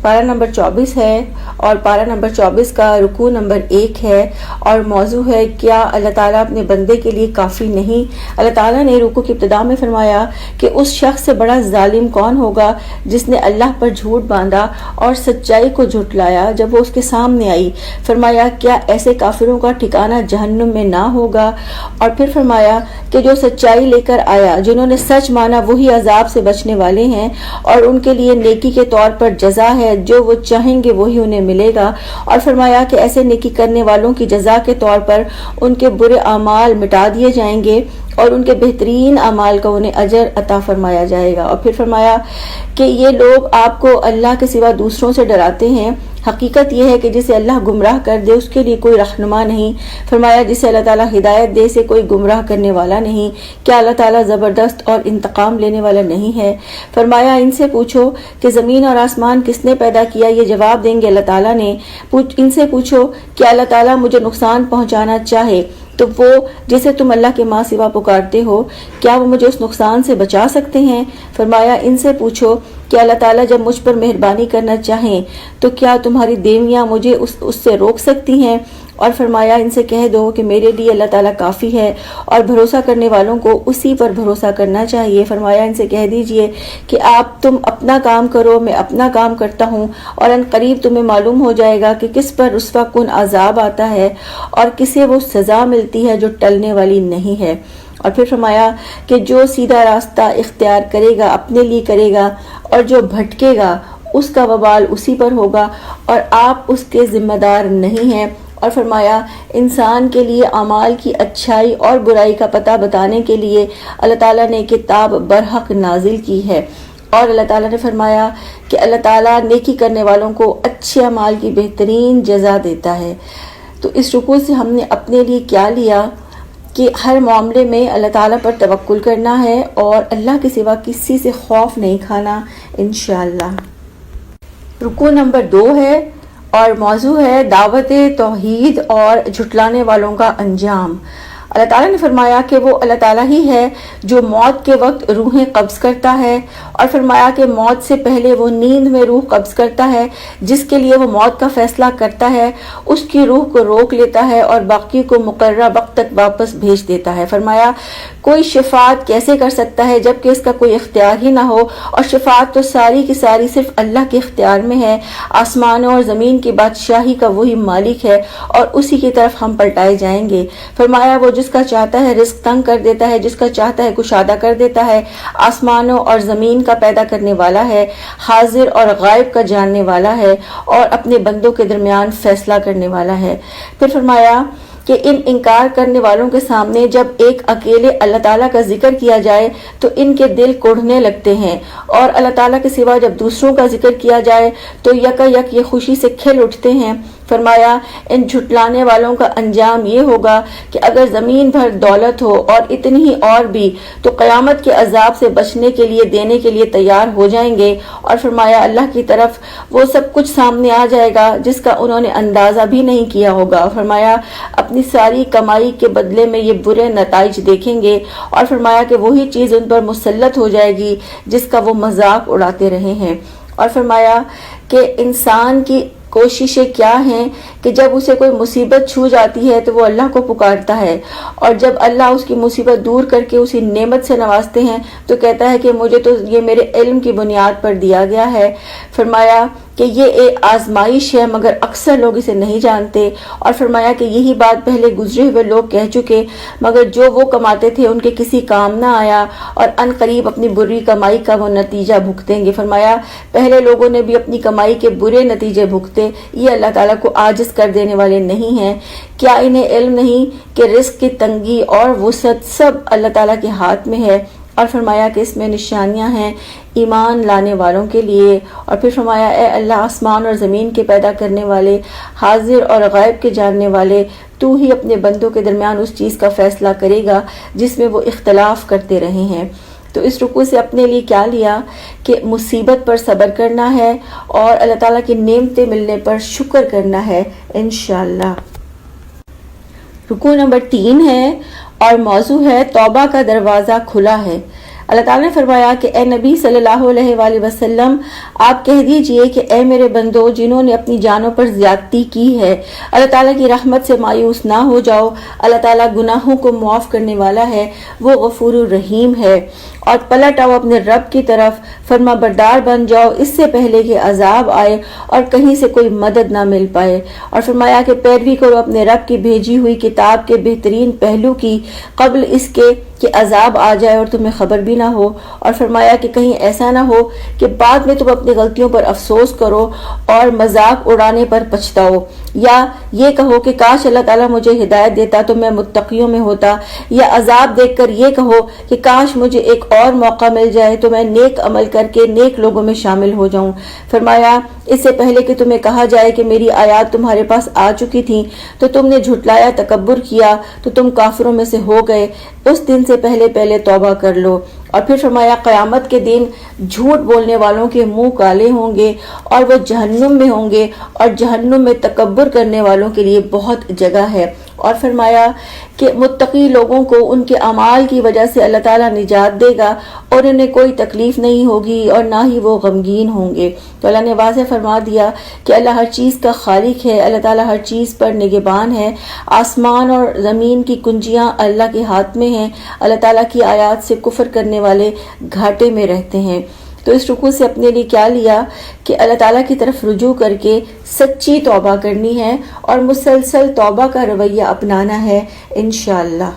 پارہ نمبر 24 ہے اور پارہ نمبر 24 کا رکوع نمبر 1 ہے، اور موضوع ہے کیا اللہ تعالیٰ اپنے بندے کے لیے کافی نہیں۔ اللہ تعالیٰ نے رکوع کی ابتدا میں فرمایا کہ اس شخص سے بڑا ظالم کون ہوگا جس نے اللہ پر جھوٹ باندھا اور سچائی کو جھٹلایا جب وہ اس کے سامنے آئی۔ فرمایا کیا ایسے کافروں کا ٹھکانہ جہنم میں نہ ہوگا، اور پھر فرمایا کہ جو سچائی لے کر آیا، جنہوں نے سچ مانا، وہی عذاب سے بچنے والے ہیں، اور ان کے لیے نیکی کے طور پر جزا ہے، جو وہ چاہیں گے وہی انہیں ملے گا۔ اور فرمایا کہ ایسے نیکی کرنے والوں کی جزا کے طور پر ان کے برے اعمال مٹا دیے جائیں گے اور ان کے بہترین اعمال کا انہیں اجر عطا فرمایا جائے گا۔ اور پھر فرمایا کہ یہ لوگ آپ کو اللہ کے سوا دوسروں سے ڈراتے ہیں، حقیقت یہ ہے کہ جسے اللہ گمراہ کر دے اس کے لیے کوئی رہنما نہیں۔ فرمایا جسے اللہ تعالیٰ ہدایت دے سے کوئی گمراہ کرنے والا نہیں۔ کیا اللہ تعالیٰ زبردست اور انتقام لینے والا نہیں ہے؟ فرمایا ان سے پوچھو کہ زمین اور آسمان کس نے پیدا کیا، یہ جواب دیں گے اللہ تعالیٰ نے۔ ان سے پوچھو کہ اللہ تعالیٰ مجھے نقصان پہنچانا چاہے تو وہ جسے تم اللہ کے ماں سوا پکارتے ہو، کیا وہ مجھے اس نقصان سے بچا سکتے ہیں؟ فرمایا ان سے پوچھو کہ اللہ تعالیٰ جب مجھ پر مہربانی کرنا چاہیں تو کیا تمہاری دیویاں مجھے اس سے روک سکتی ہیں؟ اور فرمایا ان سے کہہ دو کہ میرے لیے اللہ تعالیٰ کافی ہے اور بھروسہ کرنے والوں کو اسی پر بھروسہ کرنا چاہیے۔ فرمایا ان سے کہہ دیجئے کہ تم اپنا کام کرو، میں اپنا کام کرتا ہوں، اور ان قریب تمہیں معلوم ہو جائے گا کہ کس پر رسوا کن عذاب آتا ہے اور کسے وہ سزا ملتی ہے جو ٹلنے والی نہیں ہے۔ اور پھر فرمایا کہ جو سیدھا راستہ اختیار کرے گا اپنے لیے کرے گا، اور جو بھٹکے گا اس کا وبال اسی پر ہوگا اور آپ اس کے ذمہ دار نہیں ہیں۔ اور فرمایا انسان کے لیے اعمال کی اچھائی اور برائی کا پتہ بتانے کے لیے اللہ تعالیٰ نے کتاب برحق نازل کی ہے، اور اللہ تعالیٰ نے فرمایا کہ اللہ تعالیٰ نیکی کرنے والوں کو اچھے اعمال کی بہترین جزا دیتا ہے۔ تو اس رکوع سے ہم نے اپنے لیے کیا لیا کہ ہر معاملے میں اللہ تعالیٰ پر توکل کرنا ہے اور اللہ کے سوا کسی سے خوف نہیں کھانا انشاءاللہ۔ رکوع نمبر 2 ہے اور موضوع ہے دعوت توحید اور جھٹلانے والوں کا انجام۔ اللہ تعالیٰ نے فرمایا کہ وہ اللہ تعالیٰ ہی ہے جو موت کے وقت روحیں قبض کرتا ہے، اور فرمایا کہ موت سے پہلے وہ نیند میں روح قبض کرتا ہے، جس کے لیے وہ موت کا فیصلہ کرتا ہے اس کی روح کو روک لیتا ہے اور باقی کو مقررہ وقت تک واپس بھیج دیتا ہے۔ فرمایا کوئی شفاعت کیسے کر سکتا ہے جبکہ اس کا کوئی اختیار ہی نہ ہو، اور شفاعت تو ساری کی ساری صرف اللہ کے اختیار میں ہے۔ آسمانوں اور زمین کی بادشاہی کا وہی مالک ہے اور اسی کی طرف ہم پلٹائے جائیں گے۔ فرمایا وہ جس کا چاہتا ہے رزق تنگ کر دیتا ہے، جس کا چاہتا ہے کشادہ کر دیتا ہے، آسمانوں اور زمین کا پیدا کرنے والا ہے، حاضر اور غائب کا جاننے والا ہے، اور اپنے بندوں کے درمیان فیصلہ کرنے والا ہے۔ پھر فرمایا کہ انکار کرنے والوں کے سامنے جب ایک اکیلے اللہ تعالیٰ کا ذکر کیا جائے تو ان کے دل کوڑھنے لگتے ہیں، اور اللہ تعالیٰ کے سوا جب دوسروں کا ذکر کیا جائے تو یکا یک یہ خوشی سے کھل اٹھتے ہیں۔ فرمایا ان جھٹلانے والوں کا انجام یہ ہوگا کہ اگر زمین بھر دولت ہو اور اتنی ہی اور بھی تو قیامت کے عذاب سے بچنے کے لیے دینے کے لیے تیار ہو جائیں گے، اور فرمایا اللہ کی طرف وہ سب کچھ سامنے آ جائے گا جس کا انہوں نے اندازہ بھی نہیں کیا ہوگا۔ فرمایا اپنی ساری کمائی کے بدلے میں یہ برے نتائج دیکھیں گے، اور فرمایا کہ وہی چیز ان پر مسلط ہو جائے گی جس کا وہ مذاق اڑاتے رہے ہیں۔ اور فرمایا کہ انسان کی کوششیں کیا ہیں کہ جب اسے کوئی مصیبت چھو جاتی ہے تو وہ اللہ کو پکارتا ہے، اور جب اللہ اس کی مصیبت دور کر کے اسی نعمت سے نوازتے ہیں تو کہتا ہے کہ مجھے تو یہ میرے علم کی بنیاد پر دیا گیا ہے۔ فرمایا کہ یہ ایک آزمائش ہے مگر اکثر لوگ اسے نہیں جانتے، اور فرمایا کہ یہی بات پہلے گزرے ہوئے لوگ کہہ چکے مگر جو وہ کماتے تھے ان کے کسی کام نہ آیا، اور ان قریب اپنی بری کمائی کا وہ نتیجہ بھگتیں گے۔ فرمایا پہلے لوگوں نے بھی اپنی کمائی کے برے نتیجے بھگتے، یہ اللہ تعالیٰ کو عاجز کر دینے والے نہیں ہیں۔ کیا انہیں علم نہیں کہ رزق کی تنگی اور وسعت سب اللہ تعالیٰ کے ہاتھ میں ہے؟ اور فرمایا کہ اس میں نشانیاں ہیں ایمان لانے والوں کے لیے۔ اور پھر فرمایا اے اللہ آسمان اور زمین کے پیدا کرنے والے، حاضر اور غائب کے جاننے والے، تو ہی اپنے بندوں کے درمیان اس چیز کا فیصلہ کرے گا جس میں وہ اختلاف کرتے رہے ہیں۔ تو اس رکوع سے اپنے لیے کیا لیا کہ مصیبت پر صبر کرنا ہے اور اللہ تعالیٰ کی نعمتیں ملنے پر شکر کرنا ہے انشاءاللہ۔ رکوع نمبر 3 ہے اور موضوع ہے توبہ کا دروازہ کھلا ہے۔ اللہ تعالیٰ نے فرمایا کہ اے نبی صلی اللہ علیہ وآلہ وسلم آپ کہہ دیجئے کہ اے میرے بندو جنہوں نے اپنی جانوں پر زیادتی کی ہے، اللہ تعالیٰ کی رحمت سے مایوس نہ ہو جاؤ، اللہ تعالیٰ گناہوں کو معاف کرنے والا ہے، وہ غفور الرحیم ہے، اور پلٹ آؤ اپنے رب کی طرف، فرما بردار بن جاؤ اس سے پہلے کہ عذاب آئے اور کہیں سے کوئی مدد نہ مل پائے، اور فرمایا کہ پیروی کرو اپنے رب کی بھیجی ہوئی کتاب کے بہترین پہلو کی قبل اس کے کہ عذاب آ جائے اور تمہیں خبر بھی نہ ہو، اور فرمایا کہ کہیں ایسا نہ ہو کہ بعد میں تم اپنی غلطیوں پر افسوس کرو اور مذاق اڑانے پر پچھتاؤ، یا یہ کہو کہ کاش اللہ تعالیٰ مجھے ہدایت دیتا تو میں متقیوں میں ہوتا، یا عذاب دیکھ کر یہ کہو کہ کاش مجھے ایک اور موقع مل جائے تو میں نیک عمل کر کے نیک لوگوں میں شامل ہو جاؤں۔ فرمایا اس سے پہلے کہ تمہیں کہا جائے کہ میری آیات تمہارے پاس آ چکی تھیں تو تم نے جھٹلایا، تکبر کیا تو تم کافروں میں سے ہو گئے، اس دن سے پہلے توبہ کر لو۔ اور پھر فرمایا قیامت کے دن جھوٹ بولنے والوں کے منہ کالے ہوں گے اور وہ جہنم میں ہوں گے، اور جہنم میں تکبر کرنے والوں کے لیے بہت جگہ ہے۔ اور فرمایا کہ متقی لوگوں کو ان کے اعمال کی وجہ سے اللہ تعالیٰ نجات دے گا اور انہیں کوئی تکلیف نہیں ہوگی اور نہ ہی وہ غمگین ہوں گے۔ تو اللہ نے واضح فرما دیا کہ اللہ ہر چیز کا خالق ہے، اللہ تعالیٰ ہر چیز پر نگہبان ہے، آسمان اور زمین کی کنجیاں اللہ کے ہاتھ میں ہیں، اللہ تعالیٰ کی آیات سے کفر کرنے والے گھاٹے میں رہتے ہیں۔ تو اس رکوع سے اپنے لیے کیا لیا کہ اللہ تعالیٰ کی طرف رجوع کر کے سچی توبہ کرنی ہے اور مسلسل توبہ کا رویہ اپنانا ہے انشاءاللہ۔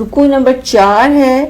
رکوع نمبر 4 ہے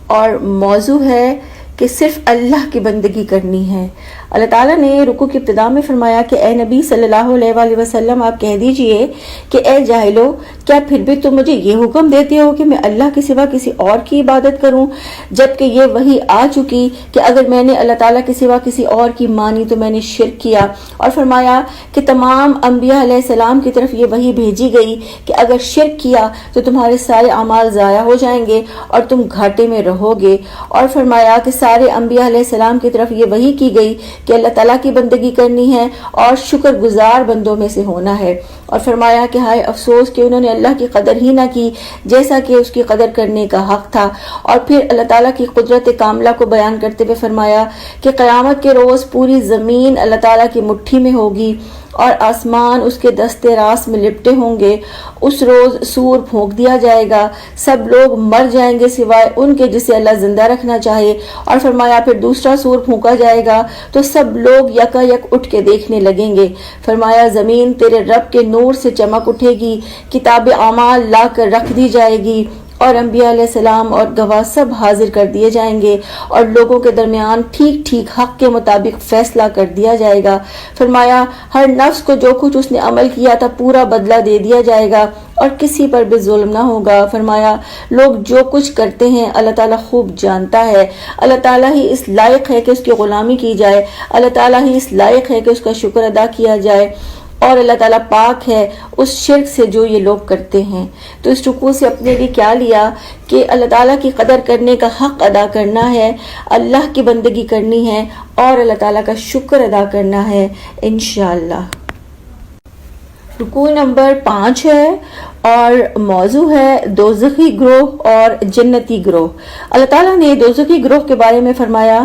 اور موضوع ہے کہ صرف اللہ کی بندگی کرنی ہے۔ اللہ تعالیٰ نے رکوع کی ابتدا میں فرمایا کہ اے نبی صلی اللہ علیہ وآلہ وسلم آپ کہہ دیجئے کہ اے جاہلو کیا پھر بھی تم مجھے یہ حکم دیتے ہو کہ میں اللہ کے سوا کسی اور کی عبادت کروں، جبکہ یہ وحی آ چکی کہ اگر میں نے اللہ تعالیٰ کے سوا کسی اور کی مانی تو میں نے شرک کیا۔ اور فرمایا کہ تمام انبیاء علیہ السلام کی طرف یہ وحی بھیجی گئی کہ اگر شرک کیا تو تمہارے سارے اعمال ضائع ہو جائیں گے اور تم گھاٹے میں رہو گے۔ اور فرمایا کہ سارے انبیاء علیہ السلام کی طرف یہ وحی کی گئی کہ اللہ تعالیٰ کی بندگی کرنی ہے اور شکر گزار بندوں میں سے ہونا ہے۔ اور فرمایا کہ ہائے افسوس کہ انہوں نے اللہ کی قدر ہی نہ کی جیسا کہ اس کی قدر کرنے کا حق تھا۔ اور پھر اللہ تعالیٰ کی قدرت کاملہ کو بیان کرتے ہوئے فرمایا کہ قیامت کے روز پوری زمین اللہ تعالیٰ کی مٹھی میں ہوگی اور آسمان اس کے دستے راست میں لپٹے ہوں گے۔ اس روز سور پھونک دیا جائے گا، سب لوگ مر جائیں گے سوائے ان کے جسے اللہ زندہ رکھنا چاہے۔ اور فرمایا پھر دوسرا سور پھونکا جائے گا تو سب لوگ یکا یک اٹھ کے دیکھنے لگیں گے۔ فرمایا زمین تیرے رب کے نور سے چمک اٹھے گی، کتاب اعمال لا کر رکھ دی جائے گی، اور انبیاء علیہ السلام اور گواہ سب حاضر کر دیے جائیں گے، اور لوگوں کے درمیان ٹھیک ٹھیک حق کے مطابق فیصلہ کر دیا جائے گا۔ فرمایا ہر نفس کو جو کچھ اس نے عمل کیا تھا پورا بدلہ دے دیا جائے گا اور کسی پر بھی ظلم نہ ہوگا۔ فرمایا لوگ جو کچھ کرتے ہیں اللہ تعالیٰ خوب جانتا ہے، اللہ تعالیٰ ہی اس لائق ہے کہ اس کی غلامی کی جائے، اللہ تعالیٰ ہی اس لائق ہے کہ اس کا شکر ادا کیا جائے، اور اللہ تعالیٰ پاک ہے اس شرک سے جو یہ لوگ کرتے ہیں۔ تو اس رکوع سے اپنے لیے کیا لیا کہ اللہ تعالیٰ کی قدر کرنے کا حق ادا کرنا ہے، اللہ کی بندگی کرنی ہے اور اللہ تعالیٰ کا شکر ادا کرنا ہے انشاءاللہ۔ رکوع نمبر 5 ہے اور موضوع ہے دوزخی گروہ اور جنتی گروہ۔ اللہ تعالیٰ نے دوزخی گروہ کے بارے میں فرمایا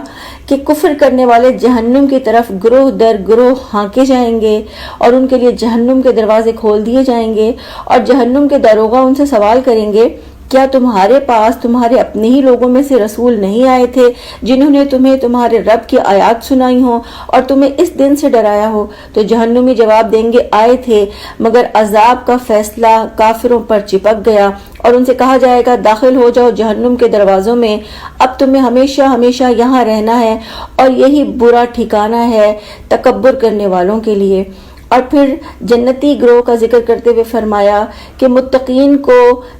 کہ کفر کرنے والے جہنم کی طرف گروہ در گروہ ہانکے جائیں گے اور ان کے لیے جہنم کے دروازے کھول دیے جائیں گے، اور جہنم کے داروغہ ان سے سوال کریں گے کیا تمہارے پاس تمہارے اپنے ہی لوگوں میں سے رسول نہیں آئے تھے جنہوں نے تمہیں تمہارے رب کی آیات سنائی ہوں اور تمہیں اس دن سے ڈرایا ہو؟ تو جہنمی جواب دیں گے آئے تھے، مگر عذاب کا فیصلہ کافروں پر چپک گیا، اور ان سے کہا جائے گا داخل ہو جاؤ جہنم کے دروازوں میں، اب تمہیں ہمیشہ ہمیشہ یہاں رہنا ہے اور یہی برا ٹھکانہ ہے تکبر کرنے والوں کے لیے۔ اور پھر جنتی گروہ کا ذکر کرتے ہوئے فرمایا کہ متقین کو،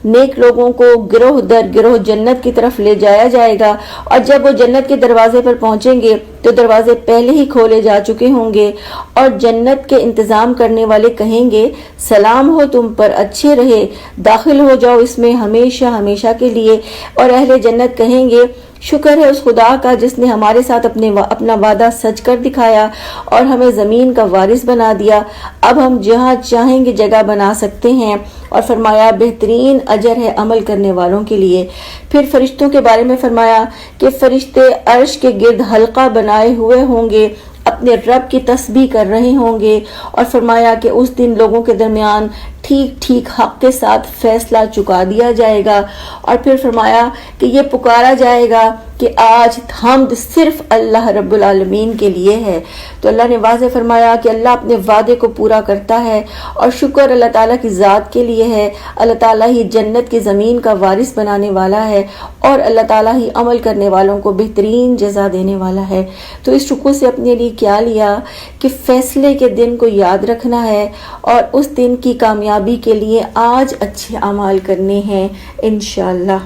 نیک لوگوں کو گروہ در گروہ جنت کی طرف لے جایا جائے گا، اور جب وہ جنت کے دروازے پر پہنچیں گے تو دروازے پہلے ہی کھولے جا چکے ہوں گے، اور جنت کے انتظام کرنے والے کہیں گے سلام ہو تم پر، اچھے رہے، داخل ہو جاؤ اس میں ہمیشہ ہمیشہ کے لیے۔ اور اہل جنت کہیں گے شکر ہے اس خدا کا جس نے ہمارے ساتھ اپنا وعدہ سچ کر دکھایا اور ہمیں زمین کا وارث بنا دیا. اب ہم جہاں چاہیں گے جگہ بنا سکتے ہیں. اور فرمایا بہترین اجر ہے عمل کرنے والوں کے لیے. پھر فرشتوں کے بارے میں فرمایا کہ فرشتے عرش کے گرد حلقہ بنائے ہوئے ہوں گے، اپنے رب کی تسبیح کر رہے ہوں گے. اور فرمایا کہ اس دن لوگوں کے درمیان ٹھیک ٹھیک حق کے ساتھ فیصلہ چکا دیا جائے گا. اور پھر فرمایا کہ یہ پکارا جائے گا کہ آج حمد صرف اللہ رب العالمین کے لیے ہے. تو اللہ نے واضح فرمایا کہ اللہ اپنے وعدے کو پورا کرتا ہے اور شکر اللہ تعالیٰ کی ذات کے لیے ہے. اللہ تعالیٰ ہی جنت کی زمین کا وارث بنانے والا ہے اور اللہ تعالیٰ ہی عمل کرنے والوں کو بہترین جزا دینے والا ہے. تو اس رکوع سے اپنے لیے کیا لیا کہ فیصلے کے دن کو یاد رکھنا ہے اور اس دن کی کامیابی کے لیے آج اچھے اعمال کرنے ہیں انشاءاللہ.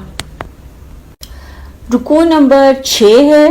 رکوع نمبر 6 ہے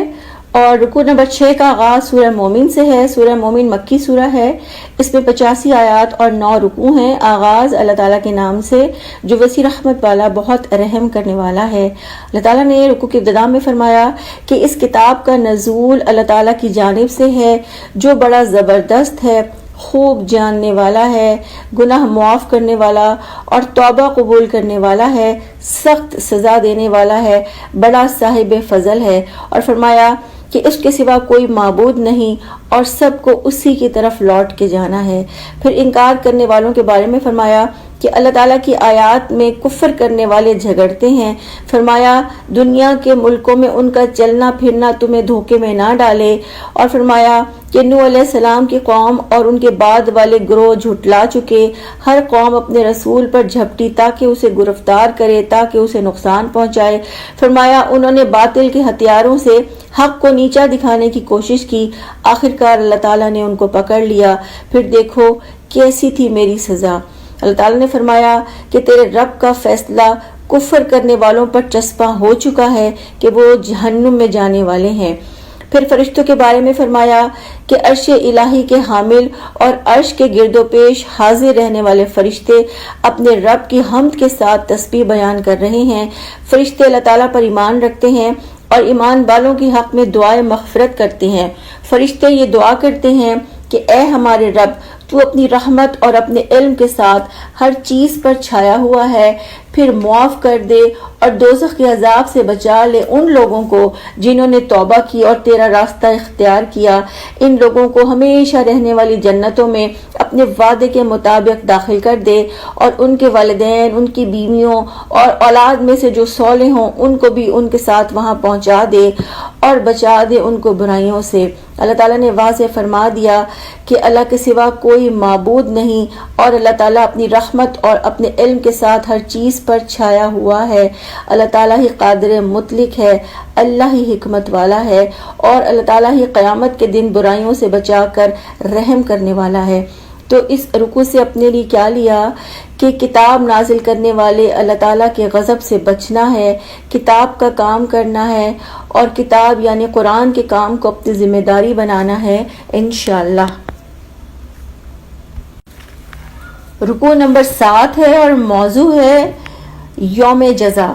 اور رکوع نمبر 6 کا آغاز سورہ مومن سے ہے. سورہ مومن مکی سورہ ہے. اس میں 85 آیات اور 9 رکوع ہیں. آغاز اللہ تعالیٰ کے نام سے جو وسیع رحمت والا بہت رحم کرنے والا ہے. اللہ تعالیٰ نے رکوع کے ابتدا میں فرمایا کہ اس کتاب کا نزول اللہ تعالیٰ کی جانب سے ہے جو بڑا زبردست ہے، خوب جاننے والا ہے، گناہ معاف کرنے والا اور توبہ قبول کرنے والا ہے، سخت سزا دینے والا ہے، بڑا صاحب فضل ہے. اور فرمایا کہ اس کے سوا کوئی معبود نہیں اور سب کو اسی کی طرف لوٹ کے جانا ہے. پھر انکار کرنے والوں کے بارے میں فرمایا کہ اللہ تعالیٰ کی آیات میں کفر کرنے والے جھگڑتے ہیں. فرمایا دنیا کے ملکوں میں ان کا چلنا پھرنا تمہیں دھوکے میں نہ ڈالے. اور فرمایا کہ نوح علیہ السلام کی قوم اور ان کے بعد والے گروہ جھٹلا چکے. ہر قوم اپنے رسول پر جھپٹی تاکہ اسے گرفتار کرے، تاکہ اسے نقصان پہنچائے. فرمایا انہوں نے باطل کے ہتھیاروں سے حق کو نیچا دکھانے کی کوشش کی. آخرکار اللہ تعالیٰ نے ان کو پکڑ لیا. پھر دیکھو کیسی تھی میری سزا. اللہ تعالیٰ نے فرمایا کہ تیرے رب کا فیصلہ کفر کرنے والوں پر چسپاں ہو چکا ہے کہ وہ جہنم میں جانے والے ہیں. پھر فرشتوں کے بارے میں فرمایا کہ عرش الہی کے حامل اور عرش کے گرد و پیش حاضر رہنے والے فرشتے اپنے رب کی حمد کے ساتھ تسبیح بیان کر رہے ہیں. فرشتے اللہ تعالیٰ پر ایمان رکھتے ہیں اور ایمان والوں کی حق میں دعائیں مغفرت کرتے ہیں. فرشتے یہ دعا کرتے ہیں کہ اے ہمارے رب، تو اپنی رحمت اور اپنے علم کے ساتھ ہر چیز پر چھایا ہوا ہے، پھر معاف کر دے اور دوزخ کے عذاب سے بچا لے ان لوگوں کو جنہوں نے توبہ کی اور تیرا راستہ اختیار کیا. ان لوگوں کو ہمیشہ رہنے والی جنتوں میں اپنے وعدے کے مطابق داخل کر دے اور ان کے والدین، ان کی بیویوں اور اولاد میں سے جو صالح ہوں ان کو بھی ان کے ساتھ وہاں پہنچا دے اور بچا دے ان کو برائیوں سے. اللہ تعالیٰ نے واضح فرما دیا کہ اللہ کے سوا کوئی معبود نہیں اور اللہ تعالیٰ اپنی رحمت اور اپنے علم کے ساتھ ہر چیز پر چھایا ہوا ہے. اللہ تعالیٰ ہی قادر مطلق ہے، اللہ ہی حکمت والا ہے اور اللہ تعالیٰ ہی قیامت کے دن برائیوں سے بچا کر رحم کرنے والا ہے. تو اس رکوع سے اپنے لیے کیا لیا کہ کتاب نازل کرنے والے اللہ تعالیٰ کے غضب سے بچنا ہے، کتاب کا کام کرنا ہے اور کتاب یعنی قرآن کے کام کو اپنی ذمہ داری بنانا ہے انشاءاللہ. رکوع نمبر 7 ہے اور موضوع ہے یوم جزا.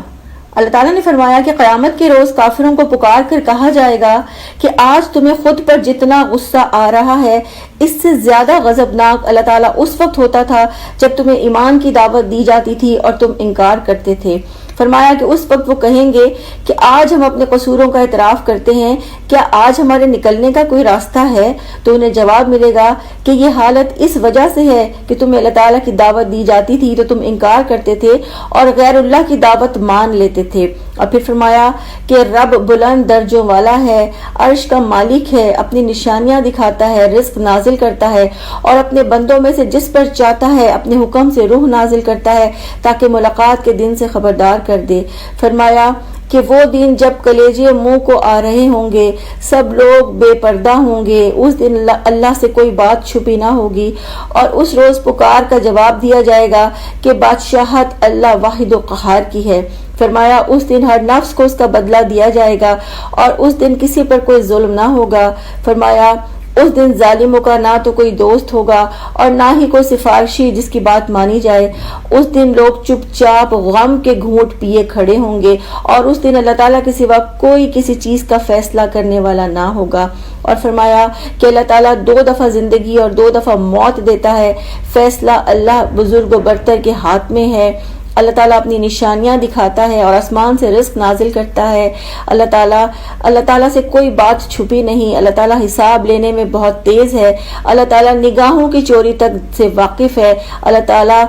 اللہ تعالیٰ نے فرمایا کہ قیامت کے روز کافروں کو پکار کر کہا جائے گا کہ آج تمہیں خود پر جتنا غصہ آ رہا ہے اس سے زیادہ غضبناک اللہ تعالیٰ اس وقت ہوتا تھا جب تمہیں ایمان کی دعوت دی جاتی تھی اور تم انکار کرتے تھے. فرمایا کہ اس وقت وہ کہیں گے کہ آج ہم اپنے قصوروں کا اعتراف کرتے ہیں، کیا آج ہمارے نکلنے کا کوئی راستہ ہے؟ تو انہیں جواب ملے گا کہ یہ حالت اس وجہ سے ہے کہ تمہیں اللہ تعالیٰ کی دعوت دی جاتی تھی تو تم انکار کرتے تھے اور غیر اللہ کی دعوت مان لیتے تھے. اور پھر فرمایا کہ رب بلند درجوں والا ہے، عرش کا مالک ہے، اپنی نشانیاں دکھاتا ہے، رزق نازل کرتا ہے اور اپنے بندوں میں سے جس پر چاہتا ہے اپنے حکم سے روح نازل کرتا ہے تاکہ ملاقات کے دن سے خبردار کر دے. فرمایا کہ وہ دن جب کلیجے منہ کو آ رہے ہوں گے، سب لوگ بے پردہ ہوں گے، اس دن اللہ سے کوئی بات چھپی نہ ہوگی اور اس روز پکار کا جواب دیا جائے گا کہ بادشاہت اللہ واحد و قہار کی ہے. فرمایا اس دن ہر نفس کو اس کا بدلہ دیا جائے گا اور اس دن کسی پر کوئی ظلم نہ ہوگا. فرمایا اس دن ظالموں کا نہ تو کوئی دوست ہوگا اور نہ ہی کوئی سفارشی جس کی بات مانی جائے۔ اس دن لوگ چپ چاپ غم کے گھونٹ پیے کھڑے ہوں گے، اور اس دن اللہ تعالیٰ کے سوا کوئی کسی چیز کا فیصلہ کرنے والا نہ ہوگا۔ اور فرمایا کہ اللہ تعالیٰ 2 دفعہ زندگی اور 2 دفعہ موت دیتا ہے، فیصلہ اللہ بزرگ و برتر کے ہاتھ میں ہے۔ اللہ تعالیٰ اپنی نشانیاں دکھاتا ہے اور آسمان سے رزق نازل کرتا ہے۔ اللہ تعالیٰ سے کوئی بات چھپی نہیں۔ اللہ تعالیٰ حساب لینے میں بہت تیز ہے۔ اللہ تعالیٰ نگاہوں کی چوری تک سے واقف ہے۔ اللہ تعالیٰ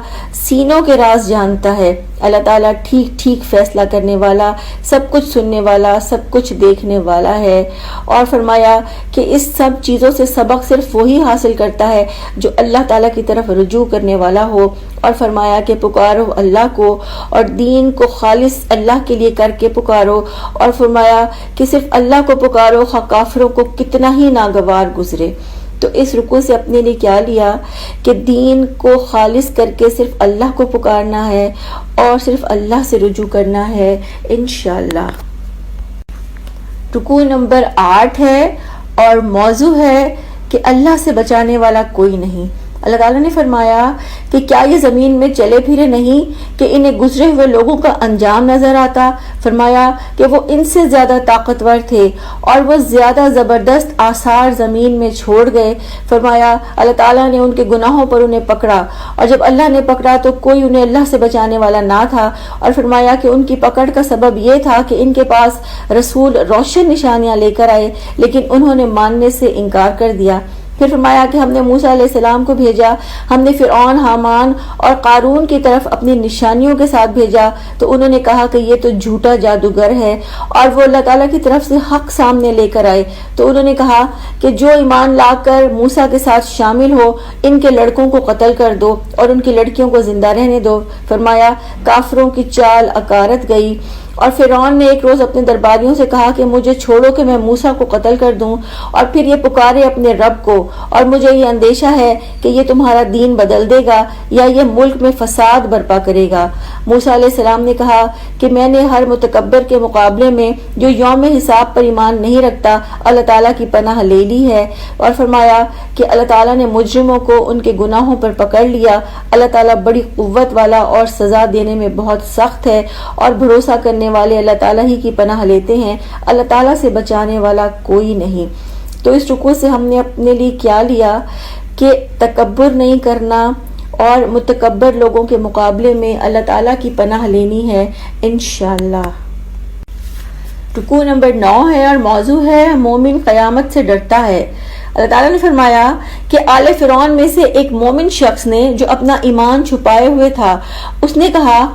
سینوں کے راز جانتا ہے۔ اللہ تعالیٰ ٹھیک ٹھیک فیصلہ کرنے والا، سب کچھ سننے والا، سب کچھ دیکھنے والا ہے۔ اور فرمایا کہ اس سب چیزوں سے سبق صرف وہی حاصل کرتا ہے جو اللہ تعالیٰ کی طرف رجوع کرنے والا ہو۔ اور فرمایا کہ پکارو اللہ کو اور دین کو خالص اللہ کے لیے کر کے پکارو۔ اور فرمایا کہ صرف اللہ کو پکارو، خواہ کافروں کو کتنا ہی ناگوار گزرے۔ تو اس رکوع سے اپنے لیے کیا لیا کہ دین کو خالص کر کے صرف اللہ کو پکارنا ہے اور صرف اللہ سے رجوع کرنا ہے انشاءاللہ۔ رکوع نمبر 8 ہے اور موضوع ہے کہ اللہ سے بچانے والا کوئی نہیں۔ اللہ تعالیٰ نے فرمایا کہ کیا یہ زمین میں چلے پھرے نہیں کہ انہیں گزرے ہوئے لوگوں کا انجام نظر آتا؟ فرمایا کہ وہ ان سے زیادہ طاقتور تھے اور وہ زیادہ زبردست آثار زمین میں چھوڑ گئے۔ فرمایا اللہ تعالیٰ نے ان کے گناہوں پر انہیں پکڑا، اور جب اللہ نے پکڑا تو کوئی انہیں اللہ سے بچانے والا نہ تھا۔ اور فرمایا کہ ان کی پکڑ کا سبب یہ تھا کہ ان کے پاس رسول روشن نشانیاں لے کر آئے، لیکن انہوں نے ماننے سے انکار کر دیا۔ پھر فرمایا کہ ہم نے موسیٰ علیہ السلام کو بھیجا، ہم نے فرعون، حامان اور قارون کی طرف اپنی نشانیوں کے ساتھ بھیجا، تو انہوں نے کہا کہ یہ تو جھوٹا جادوگر ہے، اور وہ اللہ تعالیٰ کی طرف سے حق سامنے لے کر آئے۔ تو انہوں نے کہا کہ جو ایمان لا کر موسیٰ کے ساتھ شامل ہو، ان کے لڑکوں کو قتل کر دو اور ان کی لڑکیوں کو زندہ رہنے دو۔ فرمایا کافروں کی چال اکارت گئی، اور فرعون نے ایک روز اپنے درباریوں سے کہا کہ مجھے چھوڑو کہ میں موسیٰ کو قتل کر دوں۔ اور پھر یہ پکارے اپنے رب کو، اور مجھے یہ اندیشہ ہے کہ یہ تمہارا دین بدل دے گا یا یہ ملک میں فساد برپا کرے گا۔ موسیٰ علیہ السلام نے کہا کہ میں نے ہر متکبر کے مقابلے میں جو یوم حساب پر ایمان نہیں رکھتا اللہ تعالیٰ کی پناہ لے لی ہے۔ اور فرمایا کہ اللہ تعالیٰ نے مجرموں کو ان کے گناہوں پر پکڑ لیا۔ اللہ تعالیٰ بڑی قوت والا اور سزا دینے میں بہت سخت ہے، اور بھروسہ کرنے والے اللہ تعالیٰ ہی کی پناہ لیتے ہیں۔ اللہ تعالیٰ سے بچانے والا کوئی نہیں۔ تو اس رکوع سے ہم نے اپنے لیے کیا لیا کہ تکبر نہیں کرنا اور متکبر لوگوں کے مقابلے میں اللہ تعالیٰ کی پناہ لینی ہے انشاءاللہ۔ رکوع نمبر 9 ہے اور موضوع ہے مومن قیامت سے ڈرتا ہے۔ اللہ تعالیٰ نے فرمایا کہ آل فرعون میں سے ایک مومن شخص نے جو اپنا ایمان چھپائے ہوئے تھا، اس نے کہا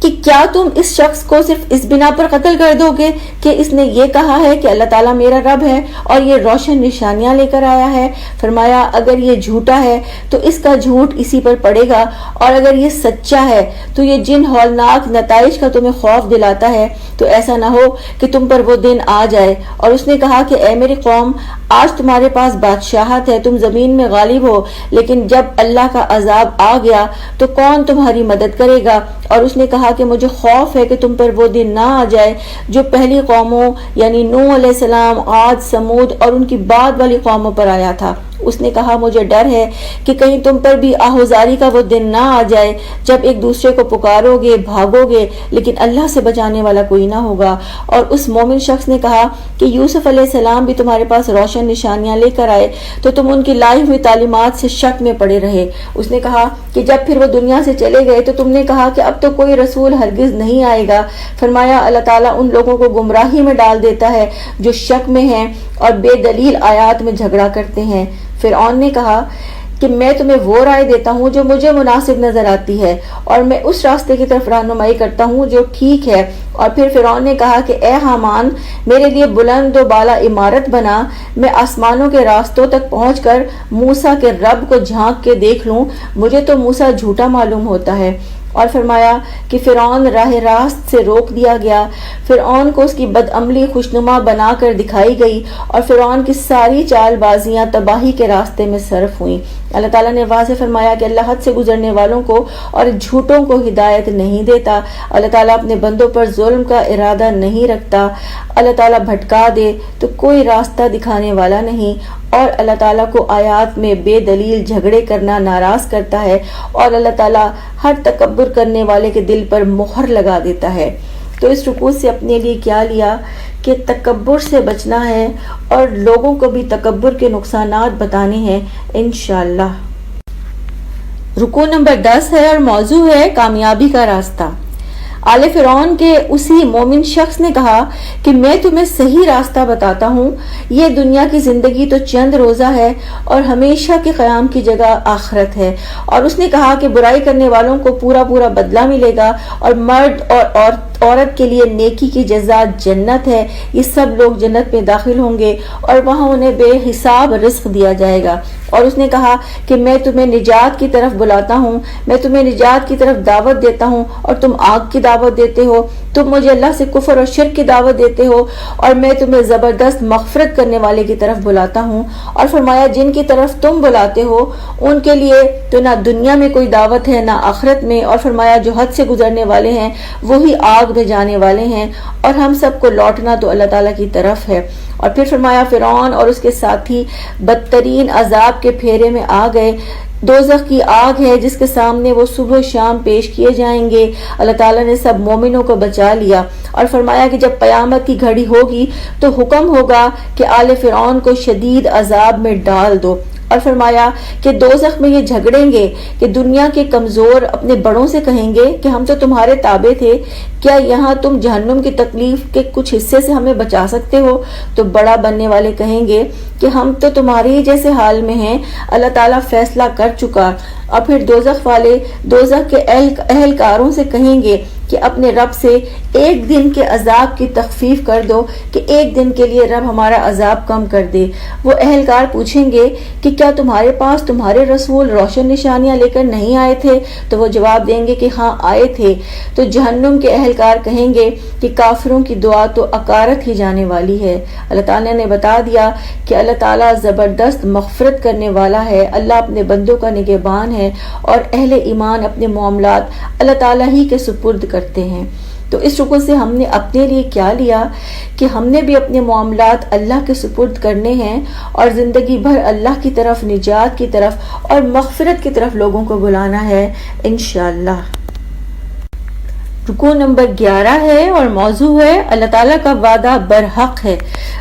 کہ کیا تم اس شخص کو صرف اس بنا پر قتل کر دو گے کہ اس نے یہ کہا ہے کہ اللہ تعالیٰ میرا رب ہے اور یہ روشن نشانیاں لے کر آیا ہے؟ فرمایا اگر یہ جھوٹا ہے تو اس کا جھوٹ اسی پر پڑے گا، اور اگر یہ سچا ہے تو یہ جن ہولناک نتائج کا تمہیں خوف دلاتا ہے تو ایسا نہ ہو کہ تم پر وہ دن آ جائے۔ اور اس نے کہا کہ اے میری قوم، آج تمہارے پاس بادشاہت ہے، تم زمین میں غالب ہو، لیکن جب اللہ کا عذاب آ گیا تو کون تمہاری مدد کرے گا؟ اور اس نے کہا کہ مجھے خوف ہے کہ تم پر وہ دن نہ آ جائے جو پہلی قوموں یعنی نوح علیہ السلام، عاد، سمود اور ان کی بعد والی قوموں پر آیا تھا۔ اس نے کہا مجھے ڈر ہے کہ کہیں تم پر بھی آہوزاری کا وہ دن نہ آ جائے جب ایک دوسرے کو پکارو گے، بھاگو گے، لیکن اللہ سے بچانے والا کوئی نہ ہوگا۔ اور اس مومن شخص نے کہا کہ یوسف علیہ السلام بھی تمہارے پاس روشن نشانیاں لے کر آئے تو تم ان کی لائی ہوئی تعلیمات سے شک میں پڑے رہے۔ اس نے کہا کہ جب پھر وہ دنیا سے چلے گئے تو تم نے کہا کہ اب تو کوئی رسول ہرگز نہیں آئے گا۔ فرمایا اللہ تعالیٰ ان لوگوں کو گمراہی میں ڈال دیتا ہے جو شک میں ہیں اور بے دلیل آیات میں جھگڑا کرتے ہیں۔ فرعون نے کہا کہ میں تمہیں وہ رائے دیتا ہوں جو مجھے مناسب نظر آتی ہے، اور میں اس راستے کی طرف رہنمائی کرتا ہوں جو ٹھیک ہے۔ اور پھر فرعون نے کہا کہ اے حامان، میرے لیے بلند و بالا عمارت بنا، میں آسمانوں کے راستوں تک پہنچ کر موسیٰ کے رب کو جھانک کے دیکھ لوں، مجھے تو موسیٰ جھوٹا معلوم ہوتا ہے۔ اور فرمایا کہ فرعون راہ راست سے روک دیا گیا، فرعون کو اس کی بدعملی خوشنما بنا کر دکھائی گئی، اور فرعون کی ساری چال بازیاں تباہی کے راستے میں صرف ہوئیں۔ اللہ تعالیٰ نے واضح فرمایا کہ اللہ حد سے گزرنے والوں کو اور جھوٹوں کو ہدایت نہیں دیتا۔ اللہ تعالیٰ اپنے بندوں پر ظلم کا ارادہ نہیں رکھتا۔ اللہ تعالیٰ بھٹکا دے تو کوئی راستہ دکھانے والا نہیں، اور اللہ تعالیٰ کو آیات میں بے دلیل جھگڑے کرنا ناراض کرتا ہے، اور اللہ تعالیٰ ہر تکبر کرنے والے کے دل پر مہر لگا دیتا ہے۔ تو اس رکوع سے اپنے لیے کیا لیا کہ تکبر سے بچنا ہے اور لوگوں کو بھی تکبر کے نقصانات بتانے ہیں انشاءاللہ۔ رکوع نمبر 10 ہے اور موضوع ہے کامیابی کا راستہ۔ آل فرعون کے اسی مومن شخص نے کہا کہ میں تمہیں صحیح راستہ بتاتا ہوں، یہ دنیا کی زندگی تو چند روزہ ہے اور ہمیشہ کے قیام کی جگہ آخرت ہے۔ اور اس نے کہا کہ برائی کرنے والوں کو پورا بدلہ ملے گا، اور مرد اور عورت کے لیے نیکی کی جزا جنت ہے، یہ سب لوگ جنت میں داخل ہوں گے اور وہاں انہیں بے حساب رزق دیا جائے گا۔ اور اس نے کہا کہ میں تمہیں نجات کی طرف بلاتا ہوں، میں تمہیں نجات کی طرف دعوت دیتا ہوں اور تم آگ کی دعوت دیتے ہو، تم مجھے اللہ سے کفر اور شرک کی دعوت دیتے ہو، اور میں تمہیں زبردست مغفرت کرنے والے کی طرف بلاتا ہوں۔ اور فرمایا جن کی طرف تم بلاتے ہو ان کے لیے تو نہ دنیا میں کوئی دعوت ہے نہ آخرت میں، اور فرمایا جو حد سے گزرنے والے ہیں وہی آگ میں جانے والے ہیں، اور ہم سب کو لوٹنا تو اللہ تعالیٰ کی طرف ہے۔ اور پھر فرمایا فرعون اور اس کے ساتھی بدترین عذاب کے پھیرے میں آ گئے، دوزخ کی آگ ہے جس کے سامنے وہ صبح و شام پیش کیے جائیں گے۔ اللہ تعالیٰ نے سب مومنوں کو بچا لیا اور فرمایا کہ جب قیامت کی گھڑی ہوگی تو حکم ہوگا کہ آل فرعون کو شدید عذاب میں ڈال دو، اور فرمایا کہ دوزخ میں یہ جھگڑیں گے کہ دنیا کے کمزور اپنے بڑوں سے کہیں گے کہ ہم تو تمہارے تابع تھے، کیا یہاں تم جہنم کی تکلیف کے کچھ حصے سے ہمیں بچا سکتے ہو؟ تو بڑا بننے والے کہیں گے کہ ہم تو تمہارے ہی جیسے حال میں ہیں، اللہ تعالیٰ فیصلہ کر چکا۔ اور پھر دوزخ والے دوزخ کے اہلکاروں سے کہیں گے کہ اپنے رب سے ایک دن کے عذاب کی تخفیف کر دو، کہ ایک دن کے لیے رب ہمارا عذاب کم کر دے۔ وہ اہلکار پوچھیں گے کہ کیا تمہارے پاس تمہارے رسول روشن نشانیاں لے کر نہیں آئے تھے؟ تو وہ جواب دیں گے کہ ہاں آئے تھے۔ تو جہنم کے اہلکار کہیں گے کہ کافروں کی دعا تو اکارت ہی جانے والی ہے۔ اللہ تعالیٰ نے بتا دیا کہ اللہ تعالیٰ زبردست مغفرت کرنے والا ہے، اللہ اپنے بندوں کا نگہبان ہے، اور اہل ایمان اپنے معاملات اللہ تعالیٰ ہی کے سپرد کرتے ہیں۔ تو اس رکوع سے ہم نے اپنے لیے کیا لیا کہ ہم نے بھی اپنے معاملات اللہ کے سپرد کرنے ہیں اور زندگی بھر اللہ کی طرف، نجات کی طرف اور مغفرت کی طرف لوگوں کو بلانا ہے انشاءاللہ۔ رکوع نمبر 11 ہے اور موضوع ہے اللہ تعالیٰ کا وعدہ برحق ہے۔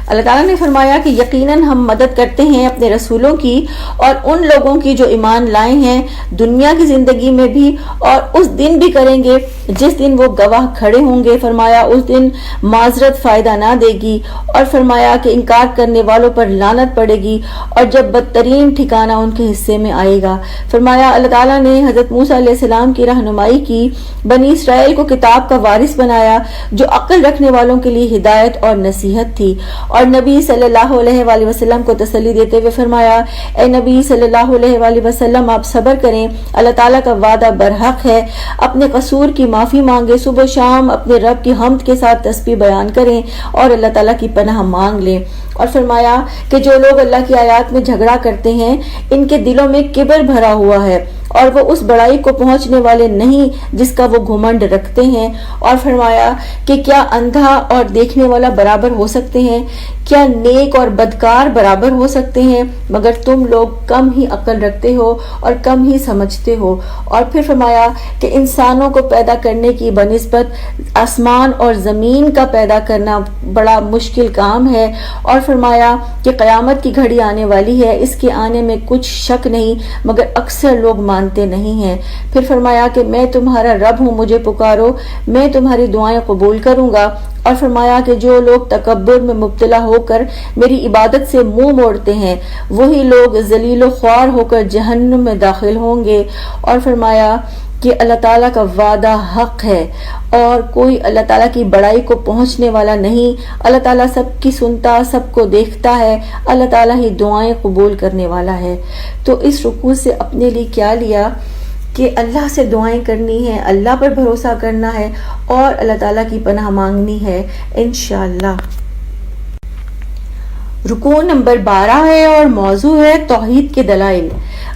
اللہ تعالیٰ نے فرمایا کہ یقیناً ہم مدد کرتے ہیں اپنے رسولوں کی اور ان لوگوں کی جو ایمان لائے ہیں، دنیا کی زندگی میں بھی اور اس دن بھی کریں گے جس دن وہ گواہ کھڑے ہوں گے۔ فرمایا اس دن معذرت فائدہ نہ دے گی، اور فرمایا کہ انکار کرنے والوں پر لعنت پڑے گی اور جب بدترین ٹھکانہ ان کے حصے میں آئے گا۔ فرمایا اللہ تعالیٰ نے حضرت موسیٰ علیہ السلام کی رہنمائی کی، بنی اسرائیل کو کتاب کا وارث بنایا جو عقل رکھنے والوں کے لیے ہدایت اور نصیحت تھی، اور نبی صلی اللہ علیہ وآلہ وسلم کو تسلی دیتے ہوئے فرمایا اے نبی صلی اللہ علیہ وآلہ وسلم آپ صبر کریں، اللہ تعالیٰ کا وعدہ برحق ہے، اپنے قصور کی معافی مانگے، صبح شام اپنے رب کی حمد کے ساتھ تسبیح بیان کریں اور اللہ تعالیٰ کی پناہ مانگ لیں۔ اور فرمایا کہ جو لوگ اللہ کی آیات میں جھگڑا کرتے ہیں ان کے دلوں میں کبر بھرا ہوا ہے اور وہ اس بڑائی کو پہنچنے والے نہیں جس کا وہ گھمنڈ رکھتے ہیں۔ اور فرمایا کہ کیا اندھا اور دیکھنے والا برابر ہو سکتے ہیں؟ کیا نیک اور بدکار برابر ہو سکتے ہیں؟ مگر تم لوگ کم ہی عقل رکھتے ہو اور کم ہی سمجھتے ہو۔ اور پھر فرمایا کہ انسانوں کو پیدا کرنے کی بنسبت آسمان اور زمین کا پیدا کرنا بڑا مشکل کام ہے، اور فرمایا کہ قیامت کی گھڑی آنے والی ہے، اس کے آنے میں کچھ شک نہیں مگر اکثر لوگ مانتے نہیں ہیں۔ پھر فرمایا کہ میں تمہارا رب ہوں، مجھے پکارو، میں تمہاری دعائیں قبول کروں گا۔ اور فرمایا کہ جو لوگ تکبر میں مبتلا ہو کر میری عبادت سے منہ موڑتے ہیں وہی لوگ ذلیل و خوار ہو کر جہنم میں داخل ہوں گے۔ اور فرمایا کہ اللہ تعالیٰ کا وعدہ حق ہے اور کوئی اللہ تعالیٰ کی بڑائی کو پہنچنے والا نہیں، اللہ تعالیٰ سب کی سنتا، سب کو دیکھتا ہے، اللہ تعالیٰ ہی دعائیں قبول کرنے والا ہے۔ تو اس رکوع سے اپنے لیے کیا لیا کہ اللہ سے دعائیں کرنی ہے، اللہ پر بھروسہ کرنا ہے اور اللہ تعالیٰ کی پناہ مانگنی ہے انشاءاللہ۔ رکوع نمبر 12 ہے اور موضوع ہے توحید کے دلائل۔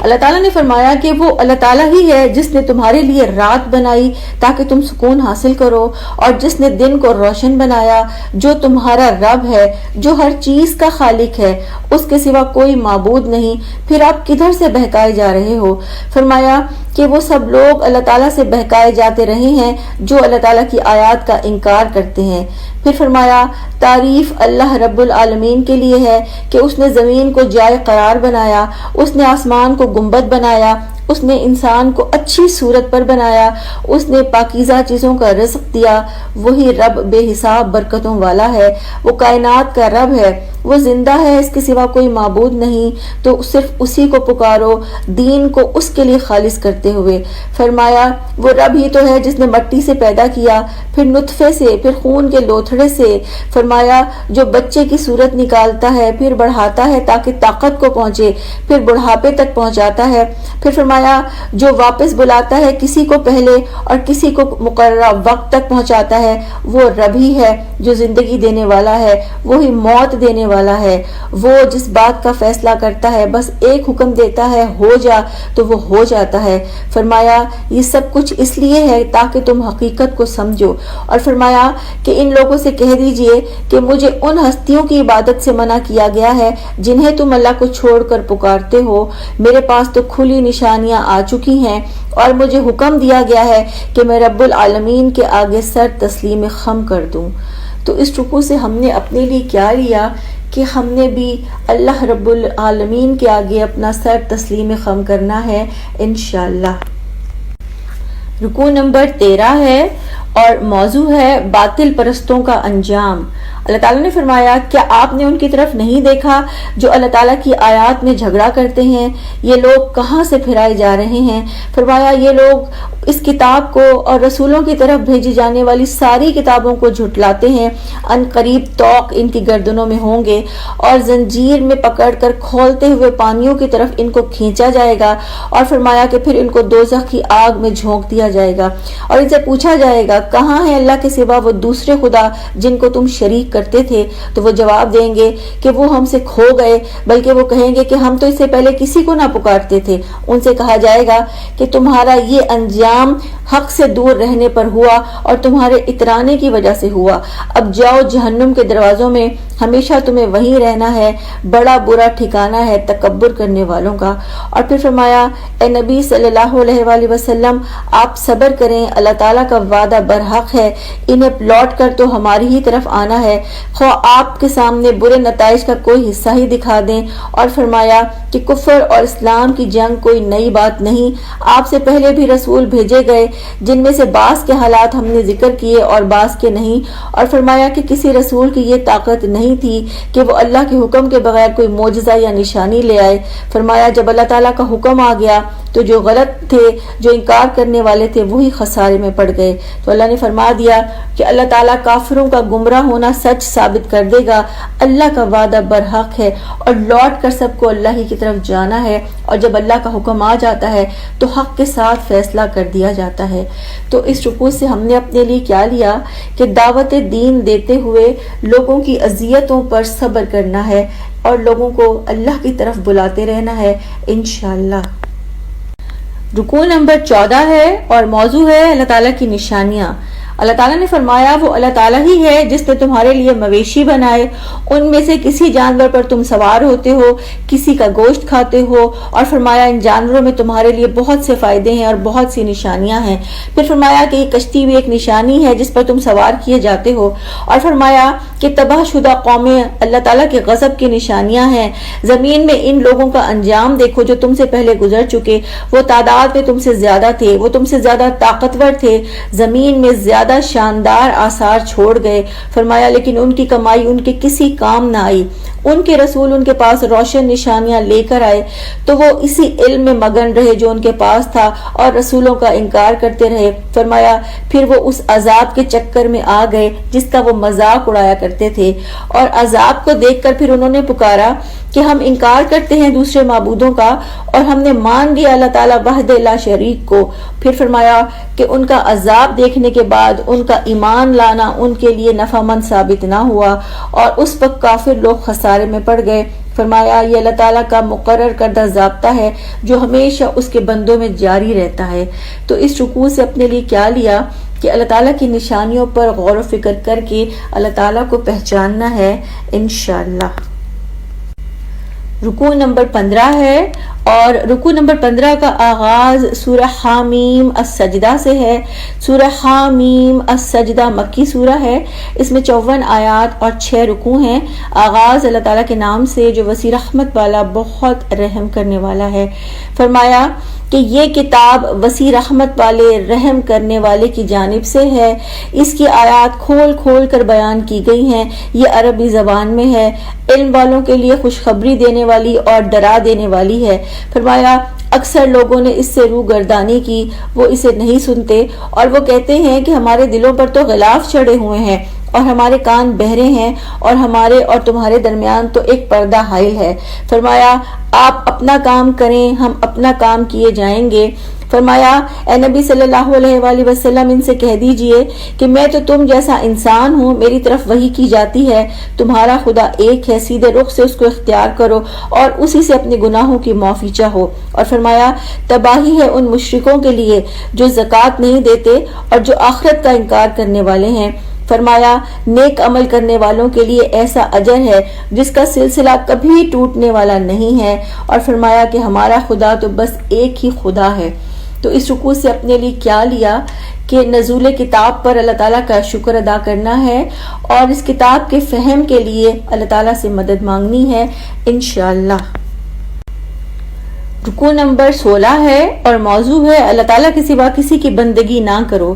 اللہ تعالیٰ نے فرمایا کہ وہ اللہ تعالیٰ ہی ہے جس نے تمہارے لیے رات بنائی تاکہ تم سکون حاصل کرو، اور جس نے دن کو روشن بنایا، جو تمہارا رب ہے، جو ہر چیز کا خالق ہے، اس کے سوا کوئی معبود نہیں، پھر آپ کدھر سے بہکائے جا رہے ہو؟ فرمایا کہ وہ سب لوگ اللہ تعالیٰ سے بہکائے جاتے رہے ہیں جو اللہ تعالیٰ کی آیات کا انکار کرتے ہیں۔ پھر فرمایا تعریف اللہ رب العالمین کے لیے ہے کہ اس نے زمین کو جائے قرار بنایا، اس نے آسمان کو گنبد بنایا، اس نے انسان کو اچھی صورت پر بنایا، اس نے پاکیزہ چیزوں کا رزق دیا، وہی رب بے حساب برکتوں والا ہے، وہ کائنات کا رب ہے، وہ زندہ ہے، اس کے سوا کوئی معبود نہیں، تو صرف اسی کو پکارو، دین کو اس کے لیے خالص کرتے ہوئے۔ فرمایا وہ رب ہی تو ہے جس نے مٹی سے پیدا کیا، پھر نطفے سے، پھر خون کے لوتھڑے سے، فرمایا جو بچے کی صورت نکالتا ہے، پھر بڑھاتا ہے تاکہ طاقت کو پہنچے، پھر بڑھاپے تک پہنچاتا ہے، پھر فرمایا جو واپس بلاتا ہے کسی کو پہلے اور کسی کو مقررہ وقت تک پہنچاتا ہے، وہ رب ہی ہے جو زندگی دینے والا ہے، وہی موت دینے والا ہے، وہ جس بات کا فیصلہ کرتا ہے بس ایک حکم دیتا ہے ہو جا تو وہ ہو جاتا ہے۔ فرمایا یہ سب کچھ اس لیے ہے تاکہ تم حقیقت کو سمجھو، اور فرمایا کہ ان لوگوں سے کہہ دیجئے کہ مجھے ان ہستیوں کی عبادت سے منع کیا گیا ہے جنہیں تم اللہ کو چھوڑ کر پکارتے ہو، میرے پاس تو کھلی نشانیاں آ چکی ہیں، اور مجھے حکم دیا گیا ہے کہ میں رب العالمین کے آگے سر تسلیم خم کر دوں۔ تو اس رکوع سے ہم نے اپنے لیے کیا لیا کہ ہم نے بھی اللہ رب العالمین کے آگے اپنا سر تسلیم خم کرنا ہے انشاءاللہ۔ رکوع نمبر 13 ہے اور موضوع ہے باطل پرستوں کا انجام۔ اللہ تعالیٰ نے فرمایا کیا آپ نے ان کی طرف نہیں دیکھا جو اللہ تعالیٰ کی آیات میں جھگڑا کرتے ہیں؟ یہ لوگ کہاں سے پھرائے جا رہے ہیں؟ فرمایا یہ لوگ اس کتاب کو اور رسولوں کی طرف بھیجی جانے والی ساری کتابوں کو جھٹلاتے ہیں، ان قریب طوق ان کی گردنوں میں ہوں گے اور زنجیر میں پکڑ کر کھولتے ہوئے پانیوں کی طرف ان کو کھینچا جائے گا، اور فرمایا کہ پھر ان کو دوزخ کی آگ میں جھونک دیا جائے گا، اور ان سے پوچھا جائے گا کہاں ہے اللہ کے سوا وہ دوسرے خدا جن کو تم شریک کرتے تھے؟ تو وہ جواب دیں گے کہ وہ ہم سے کھو گئے، بلکہ وہ کہیں گے کہ ہم تو اس سے پہلے کسی کو نہ پکارتے تھے۔ ان سے کہا جائے گا کہ تمہارا یہ انجام حق سے دور رہنے پر ہوا اور تمہارے اترانے کی وجہ سے ہوا، اب جاؤ جہنم کے دروازوں میں، ہمیشہ تمہیں وہیں رہنا ہے، بڑا برا ٹھکانہ ہے تکبر کرنے والوں کا۔ اور پھر فرمایا اے نبی صلی اللہ علیہ وآلہ وسلم آپ صبر کریں، اللہ تعالیٰ کا وعدہ برحق ہے، انہیں لوٹ کر تو ہماری ہی طرف آنا ہے، خواہ آپ کے سامنے برے نتائج کا کوئی حصہ ہی دکھا دیں۔ اور فرمایا کہ کفر اور اسلام کی جنگ کوئی نئی بات نہیں، آپ سے پہلے بھی رسول بھیجے گئے جن میں سے بعض کے حالات ہم نے ذکر کیے اور بعض کے نہیں، اور فرمایا کہ کسی رسول کی یہ طاقت نہیں تھی کہ وہ اللہ کے حکم کے بغیر کوئی معجزہ یا نشانی لے آئے۔ فرمایا جب اللہ تعالیٰ کا حکم آ گیا تو جو غلط تھے، جو انکار کرنے والے تھے، وہی خسارے میں پڑ گئے۔ تو اللہ نے فرما دیا کہ اللہ تعالیٰ کافروں کا گمراہ ہونا سچ ثابت کر دے گا، اللہ کا وعدہ برحق ہے، اور لوٹ کر سب کو اللہ ہی کی طرف جانا ہے، اور جب اللہ کا حکم آ جاتا ہے تو حق کے ساتھ فیصلہ کر دیا جاتا ہے۔ تو اس رکوع سے ہم نے اپنے لیے کیا لیا کہ دعوت دین دیتے ہوئے لوگوں کی اذیتوں پر صبر کرنا ہے اور لوگوں کو اللہ کی طرف بلاتے رہنا ہے انشاءاللہ۔ رکوع نمبر 14 ہے اور موضوع ہے اللہ تعالیٰ کی نشانیاں۔ اللہ تعالیٰ نے فرمایا وہ اللہ تعالیٰ ہی ہے جس نے تمہارے لیے مویشی بنائے، ان میں سے کسی جانور پر تم سوار ہوتے ہو، کسی کا گوشت کھاتے ہو، اور فرمایا ان جانوروں میں تمہارے لیے بہت سے فائدے ہیں اور بہت سی نشانیاں ہیں۔ پھر فرمایا کہ یہ کشتی بھی ایک نشانی ہے جس پر تم سوار کیے جاتے ہو، اور فرمایا کہ تباہ شدہ قومیں اللہ تعالیٰ کے غضب کی نشانیاں ہیں۔ زمین میں ان لوگوں کا انجام دیکھو جو تم سے پہلے گزر چکے، وہ تعداد میں تم سے زیادہ تھے، وہ تم سے زیادہ طاقتور تھے، زمین میں زیادہ شاندار آثار چھوڑ گئے۔ فرمایا لیکن ان کی کمائی ان کے کسی کام نہ آئی، ان کے رسول ان کے پاس روشن نشانیاں لے کر آئے تو وہ اسی علم میں مگن رہے جو ان کے پاس تھا اور رسولوں کا انکار کرتے رہے۔ فرمایا پھر وہ اس عذاب کے چکر میں آ گئے جس کا وہ مذاق اڑایا کرتے تھے، اور عذاب کو دیکھ کر پھر انہوں نے پکارا کہ ہم انکار کرتے ہیں دوسرے معبودوں کا اور ہم نے مان لیا اللہ تعالیٰ وحدہ لا شریک کو۔ پھر فرمایا کہ ان کا عذاب دیکھنے کے بعد ان کا ایمان لانا ان کے لیے نفع مند ثابت نہ ہوا اور اس وقت کافر لوگ خسارے میں پڑ گئے۔ فرمایا یہ اللہ تعالیٰ کا مقرر کردہ ضابطہ ہے جو ہمیشہ اس کے بندوں میں جاری رہتا ہے۔ تو اس رکوع سے اپنے لیے کیا لیا کہ اللہ تعالیٰ کی نشانیوں پر غور و فکر کر کے اللہ تعالیٰ کو پہچاننا ہے انشاءاللہ۔ رکوع نمبر 15 ہے، اور رکوع نمبر 15 کا آغاز سورہ حامیم السجدہ سے ہے۔ سورہ حامیم السجدہ مکی سورہ ہے، اس میں 54 آیات اور 6 رکوع ہیں۔ آغاز اللہ تعالیٰ کے نام سے جو وسیع رحمت والا بہت رحم کرنے والا ہے۔ فرمایا کہ یہ کتاب وسیع رحمت والے رحم کرنے والے کی جانب سے ہے، اس کی آیات کھول کھول کر بیان کی گئی ہیں، یہ عربی زبان میں ہے، علم والوں کے لیے خوشخبری دینے والی اور ڈرا دینے والی ہے۔ فرمایا اکثر لوگوں نے اس سے روگردانی کی، وہ اسے نہیں سنتے اور وہ کہتے ہیں کہ ہمارے دلوں پر تو غلاف چڑھے ہوئے ہیں اور ہمارے کان بہرے ہیں اور ہمارے اور تمہارے درمیان تو ایک پردہ حائل ہے۔ فرمایا آپ اپنا کام کریں، ہم اپنا کام کیے جائیں گے۔ فرمایا اے نبی صلی اللہ علیہ وآلہ وسلم ان سے کہہ دیجئے کہ میں تو تم جیسا انسان ہوں، میری طرف وحی کی جاتی ہے، تمہارا خدا ایک ہے، سیدھے رخ سے اس کو اختیار کرو اور اسی سے اپنے گناہوں کی معافی چاہو۔ اور فرمایا تباہی ہے ان مشرکوں کے لیے جو زکوٰۃ نہیں دیتے اور جو آخرت کا انکار کرنے والے ہیں۔ فرمایا نیک عمل کرنے والوں کے لیے ایسا اجر ہے جس کا سلسلہ کبھی ٹوٹنے والا نہیں ہے۔ اور فرمایا کہ ہمارا خدا تو بس ایک ہی خدا ہے۔ تو اس رکوع سے اپنے لیے کیا لیا کہ نزول کتاب پر اللہ تعالیٰ کا شکر ادا کرنا ہے اور اس کتاب کے فہم کے لیے اللہ تعالیٰ سے مدد مانگنی ہے انشاءاللہ۔ رکوع نمبر 16 ہے اور موضوع ہے اللہ تعالیٰ کے سوا کسی کی بندگی نہ کرو۔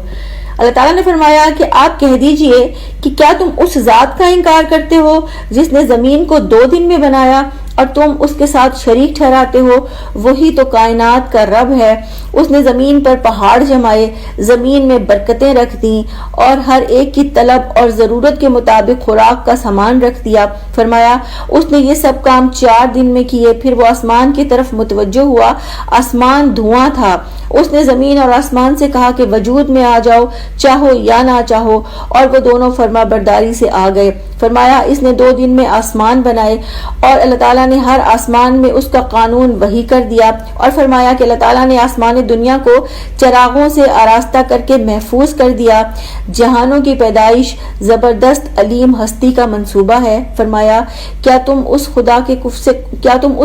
اللہ تعالیٰ نے فرمایا کہ آپ کہہ دیجئے کہ کیا تم اس ذات کا انکار کرتے ہو جس نے زمین کو 2 دن میں بنایا اور تم اس کے ساتھ شریک ٹھہراتے ہو؟ وہی تو کائنات کا رب ہے، اس نے زمین پر پہاڑ جمائے، زمین میں برکتیں رکھ دیں اور ہر ایک کی طلب اور ضرورت کے مطابق خوراک کا سامان رکھ دیا۔ فرمایا اس نے یہ سب کام 4 دن میں کیے، پھر وہ آسمان کی طرف متوجہ ہوا، آسمان دھواں تھا۔ اس نے زمین اور آسمان سے کہا کہ وجود میں آ جاؤ، چاہو یا نہ چاہو، اور وہ دونوں فرما برداری سے آ گئے۔ فرمایا اس نے 2 دن میں آسمان بنائے اور اللہ تعالیٰ نے ہر آسمان میں اس کا قانون وحی کر دیا۔ اور فرمایا کہ اللہ تعالیٰ نے آسمان دنیا کو چراغوں سے آراستہ کر کے محفوظ کر دیا۔ جہانوں کی پیدائش زبردست علیم ہستی کا منصوبہ ہے۔ فرمایا کیا تم اس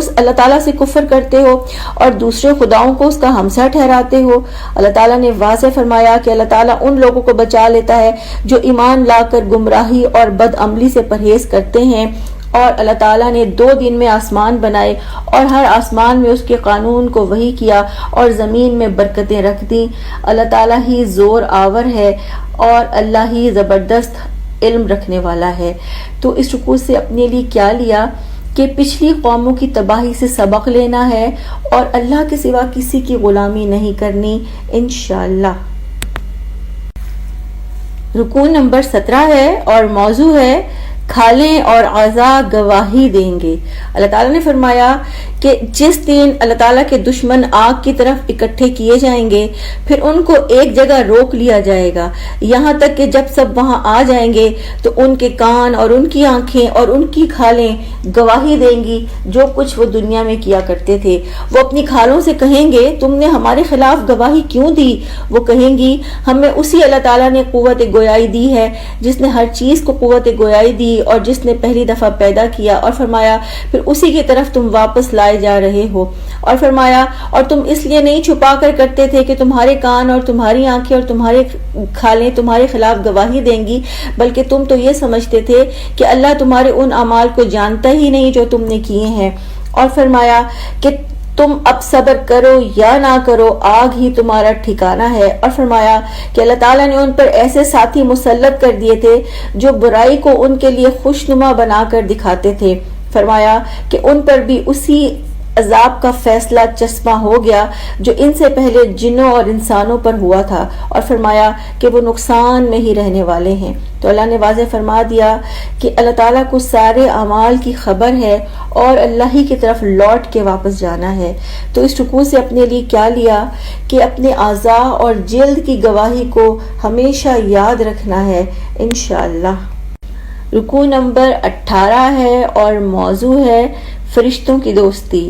اللہ تعالیٰ سے کفر کرتے ہو اور دوسرے خداؤں کو اس کا ہمسا ٹھہراتے ہو؟ اللہ تعالیٰ نے واضح فرمایا کہ اللہ تعالیٰ ان لوگوں کو بچا لیتا ہے جو ایمان لا کر گمراہی اور بد عملی سے پرہیز کرتے ہیں۔ اور اللہ تعالیٰ نے 2 دن میں آسمان بنائے اور ہر آسمان میں اس کے قانون کو وحی کیا اور زمین میں برکتیں رکھ دیں۔ اللہ تعالیٰ ہی زور آور ہے اور اللہ ہی زبردست علم رکھنے والا ہے۔ تو اس رکوع سے اپنے لیے کیا لیا کہ پچھلی قوموں کی تباہی سے سبق لینا ہے اور اللہ کے سوا کسی کی غلامی نہیں کرنی انشاءاللہ۔ رکوع نمبر 17 ہے اور موضوع ہے کھالیں اور اعضاء گواہی دیں گے۔ اللہ تعالیٰ نے فرمایا کہ جس دن اللہ تعالیٰ کے دشمن آگ کی طرف اکٹھے کیے جائیں گے پھر ان کو ایک جگہ روک لیا جائے گا، یہاں تک کہ جب سب وہاں آ جائیں گے تو ان کے کان اور ان کی آنکھیں اور ان کی کھالیں گواہی دیں گی جو کچھ وہ دنیا میں کیا کرتے تھے۔ وہ اپنی کھالوں سے کہیں گے تم نے ہمارے خلاف گواہی کیوں دی؟ وہ کہیں گی ہمیں اسی اللہ تعالیٰ نے قوت گویائی دی ہے جس نے ہر چیز کو قوت گویائی دی اور جس نے پہلی دفعہ پیدا کیا۔ اور فرمایا پھر اسی کی طرف تم واپس لائے جا رہے ہو۔ اور فرمایا اور تم اس لیے نہیں چھپا کر کرتے تھے کہ تمہارے کان اور تمہاری آنکھیں اور تمہارے کھالیں تمہارے خلاف گواہی دیں گی، بلکہ تم تو یہ سمجھتے تھے کہ اللہ تمہارے ان اعمال کو جانتا ہی نہیں جو تم نے کیے ہیں۔ اور فرمایا کہ تم اب صبر کرو یا نہ کرو، آگ ہی تمہارا ٹھکانہ ہے۔ اور فرمایا کہ اللہ تعالیٰ نے ان پر ایسے ساتھی مسلط کر دیے تھے جو برائی کو ان کے لیے خوشنما بنا کر دکھاتے تھے۔ فرمایا کہ ان پر بھی اسی عذاب کا فیصلہ چشمہ ہو گیا جو ان سے پہلے جنوں اور انسانوں پر ہوا تھا۔ اور فرمایا کہ وہ نقصان میں ہی رہنے والے ہیں۔ تو اللہ نے واضح فرما دیا کہ اللہ تعالیٰ کو سارے اعمال کی خبر ہے اور اللہ ہی کی طرف لوٹ کے واپس جانا ہے۔ تو اس رکوع سے اپنے لیے کیا لیا کہ اپنے اعضاء اور جلد کی گواہی کو ہمیشہ یاد رکھنا ہے انشاءاللہ۔ رکوع نمبر 18 ہے اور موضوع ہے فرشتوں کی دوستی۔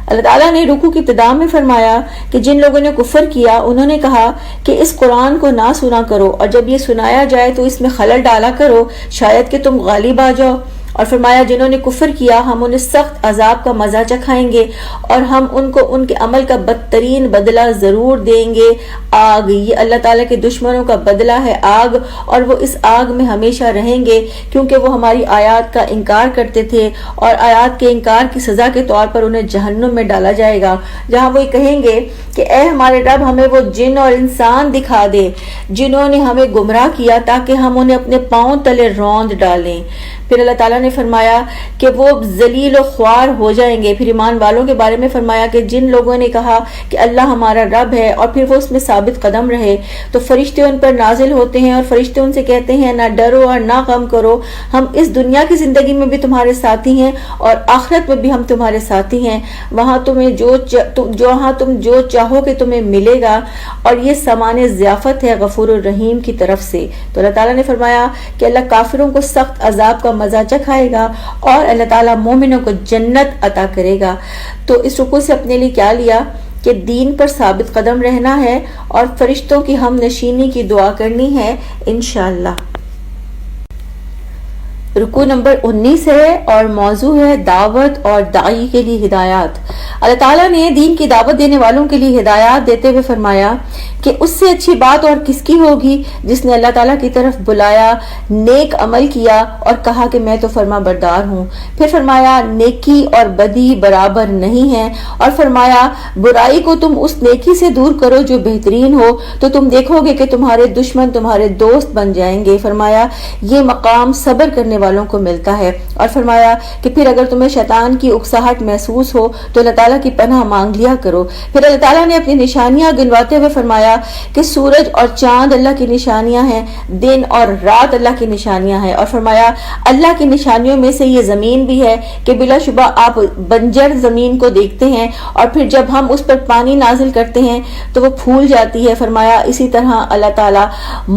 اللہ تعالیٰ نے رکوع کی ابتدا میں فرمایا کہ جن لوگوں نے کفر کیا انہوں نے کہا کہ اس قرآن کو نہ سنا کرو، اور جب یہ سنایا جائے تو اس میں خلل ڈالا کرو شاید کہ تم غالب آ جاؤ۔ اور فرمایا جنہوں نے کفر کیا ہم انہیں سخت عذاب کا مزہ چکھائیں گے اور ہم ان کو ان کے عمل کا بدترین بدلہ ضرور دیں گے، آگ۔ یہ اللہ تعالیٰ کے دشمنوں کا بدلہ ہے آگ، اور وہ اس آگ میں ہمیشہ رہیں گے کیونکہ وہ ہماری آیات کا انکار کرتے تھے، اور آیات کے انکار کی سزا کے طور پر انہیں جہنم میں ڈالا جائے گا، جہاں وہ کہیں گے کہ اے ہمارے رب ہمیں وہ جن اور انسان دکھا دے جنہوں نے ہمیں گمراہ کیا تاکہ ہم انہیں اپنے پاؤں تلے روند ڈالیں۔ پھر اللہ تعالیٰ نے فرمایا کہ وہ ذلیل و خوار ہو جائیں گے۔ پھر ایمان والوں کے بارے میں فرمایا کہ جن لوگوں نے کہا کہ اللہ ہمارا رب ہے اور پھر وہ اس میں ثابت قدم رہے تو فرشتے ان پر نازل ہوتے ہیں اور فرشتے ان سے کہتے ہیں نہ ڈرو اور نہ غم کرو، ہم اس دنیا کی زندگی میں بھی تمہارے ساتھی ہیں اور آخرت میں بھی ہم تمہارے ساتھی ہیں، وہاں تمہیں تم جو چاہو کہ تمہیں ملے گا، اور یہ سامان ضیافت ہے غفور الرحیم کی طرف سے۔ تو اللہ تعالیٰ نے فرمایا کہ اللہ کافروں کو سخت عذاب کا مزہ چکھائے گا اور اللہ تعالیٰ مومنوں کو جنت عطا کرے گا۔ تو اس رکوع سے اپنے لیے کیا لیا کہ دین پر ثابت قدم رہنا ہے اور فرشتوں کی ہم نشینی کی دعا کرنی ہے انشاءاللہ۔ رکوع نمبر 19 ہے اور موضوع ہے دعوت اور داعی کے لیے ہدایات۔ اللہ تعالیٰ نے دین کی دعوت دینے والوں کے لیے ہدایات دیتے ہوئے فرمایا کہ اس سے اچھی بات اور کس کی ہوگی جس نے اللہ تعالیٰ کی طرف بلایا، نیک عمل کیا اور کہا کہ میں تو فرما بردار ہوں۔ پھر فرمایا نیکی اور بدی برابر نہیں ہیں، اور فرمایا برائی کو تم اس نیکی سے دور کرو جو بہترین ہو تو تم دیکھو گے کہ تمہارے دشمن تمہارے دوست بن جائیں گے۔ فرمایا یہ مقام صبر کرنے والوں کو ملتا ہے، اور فرمایا کہ پھر اگر تمہیں شیطان کی اکساہٹ محسوس ہو تو اللہ تعالیٰ کی پناہ مانگ لیا کرو۔ پھر اللہ تعالیٰ نے اپنی نشانیاں گنواتے ہوئے فرمایا کہ سورج اور چاند اللہ کی نشانیاں ہیں، دن اور رات اللہ کی نشانیاں ہیں، اور فرمایا اللہ کی نشانیوں میں سے یہ زمین بھی ہے کہ بلا شبہ آپ بنجر زمین کو دیکھتے ہیں اور پھر جب ہم اس پر پانی نازل کرتے ہیں تو وہ پھول جاتی ہے۔ فرمایا اسی طرح اللہ تعالیٰ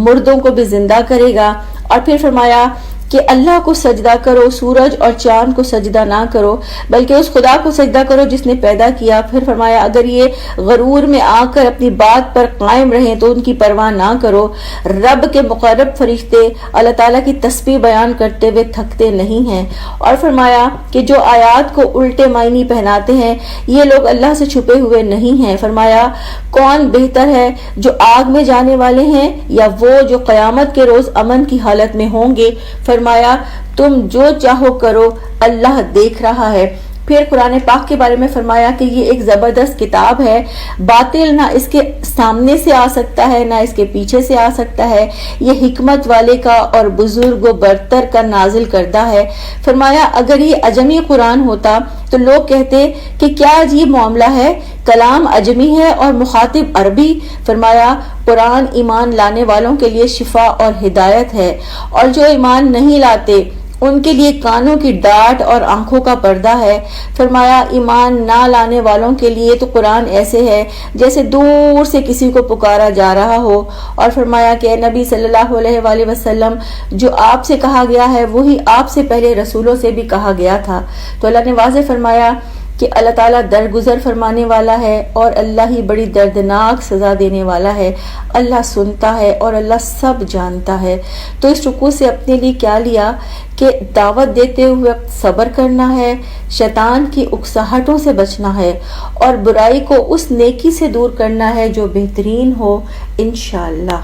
مردوں کو بھی زندہ کرے گا، اور پھر فرمایا کہ اللہ کو سجدہ کرو، سورج اور چاند کو سجدہ نہ کرو بلکہ اس خدا کو سجدہ کرو جس نے پیدا کیا۔ پھر فرمایا اگر یہ غرور میں آ کر اپنی بات پر قائم رہیں تو ان کی پرواہ نہ کرو۔ رب کے مقرب فرشتے اللہ تعالیٰ کی تسبیح بیان کرتے ہوئے تھکتے نہیں ہیں، اور فرمایا کہ جو آیات کو الٹے معنی پہناتے ہیں یہ لوگ اللہ سے چھپے ہوئے نہیں ہیں۔ فرمایا کون بہتر ہے، جو آگ میں جانے والے ہیں یا وہ جو قیامت کے روز امن کی حالت میں ہوں گے؟ فرمایا تم جو چاہو کرو، اللہ دیکھ رہا ہے۔ پھر قرآن پاک کے بارے میں فرمایا کہ یہ ایک زبردست کتاب ہے، باطل نہ اس کے سامنے سے آ سکتا ہے نہ اس کے پیچھے سے آ سکتا ہے، یہ حکمت والے کا اور بزرگ و برتر کا نازل کردہ ہے۔ فرمایا اگر یہ عجمی قرآن ہوتا تو لوگ کہتے کہ کیا عجیب معاملہ ہے، کلام عجمی ہے اور مخاطب عربی۔ فرمایا قرآن ایمان لانے والوں کے لیے شفا اور ہدایت ہے، اور جو ایمان نہیں لاتے ان کے لیے کانوں کی ڈاٹ اور آنکھوں کا پردہ ہے۔ فرمایا ایمان نہ لانے والوں کے لیے تو قرآن ایسے ہے جیسے دور سے کسی کو پکارا جا رہا ہو، اور فرمایا کہ اے نبی صلی اللہ علیہ وآلہ وسلم جو آپ سے کہا گیا ہے وہی آپ سے پہلے رسولوں سے بھی کہا گیا تھا۔ تو اللہ نے واضح فرمایا کہ اللہ تعالیٰ درگزر فرمانے والا ہے اور اللہ ہی بڑی دردناک سزا دینے والا ہے، اللہ سنتا ہے اور اللہ سب جانتا ہے۔ تو اس رکوع سے اپنے لیے کیا لیا کہ دعوت دیتے ہوئے صبر کرنا ہے، شیطان کی اکساہٹوں سے بچنا ہے اور برائی کو اس نیکی سے دور کرنا ہے جو بہترین ہو انشاءاللہ۔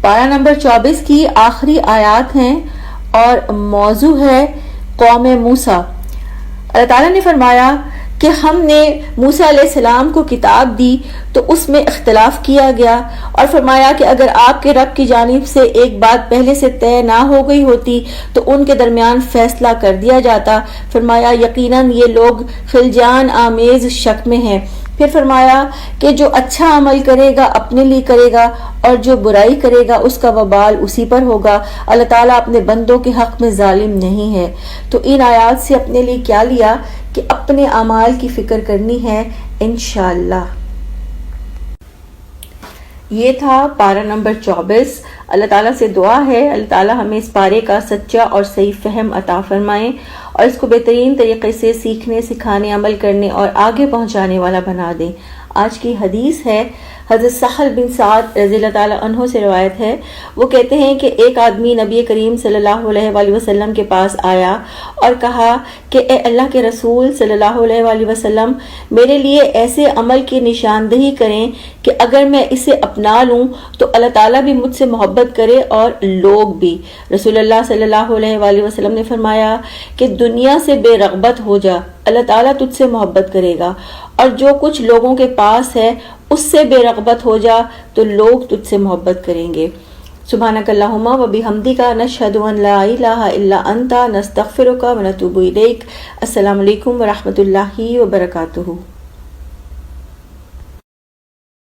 پارہ نمبر 24 کی آخری آیات ہیں اور موضوع ہے قوم موسیٰ۔ اللہ تعالیٰ نے فرمایا کہ ہم نے موسیٰ علیہ السلام کو کتاب دی تو اس میں اختلاف کیا گیا، اور فرمایا کہ اگر آپ کے رب کی جانب سے ایک بات پہلے سے طے نہ ہو گئی ہوتی تو ان کے درمیان فیصلہ کر دیا جاتا۔ فرمایا یقیناً یہ لوگ خلجان آمیز شک میں ہیں۔ پھر فرمایا کہ جو اچھا عمل کرے گا اپنے لیے کرے گا اور جو برائی کرے گا اس کا وبال اسی پر ہوگا۔ اللہ تعالیٰ اپنے بندوں کے حق میں ظالم نہیں ہے۔ تو ان آیات سے اپنے لیے کیا لیا کہ اپنے اعمال کی فکر کرنی ہے انشاءاللہ۔ یہ تھا پارہ نمبر 24۔ اللہ تعالیٰ سے دعا ہے اللہ تعالیٰ ہمیں اس پارے کا سچا اور صحیح فہم عطا فرمائیں اور اس کو بہترین طریقے سے سیکھنے، سکھانے، عمل کرنے اور آگے پہنچانے والا بنا دیں۔ آج کی حدیث ہے، حضرت سہل بن سعد رضی اللہ تعالیٰ عنہ سے روایت ہے، وہ کہتے ہیں کہ ایک آدمی نبی کریم صلی اللہ علیہ وآلہ وسلم کے پاس آیا اور کہا کہ اے اللہ کے رسول صلی اللہ علیہ وآلہ وسلم، میرے لیے ایسے عمل کی نشاندہی کریں کہ اگر میں اسے اپنا لوں تو اللہ تعالیٰ بھی مجھ سے محبت کرے اور لوگ بھی۔ رسول اللہ صلی اللہ علیہ وآلہ وسلم نے فرمایا کہ دنیا سے بے رغبت ہو جا، اللہ تعالیٰ تجھ سے محبت کرے گا، اور جو کچھ لوگوں کے پاس ہے اس سے بے رغبت ہو جا تو لوگ تجھ سے محبت کریں گے۔ سبحانک اللہم و بحمدک، نشہد ان لا الہ الا انت، نستغفرک و نتوب الیک۔ السلام علیکم ورحمۃ اللہ وبرکاتہ۔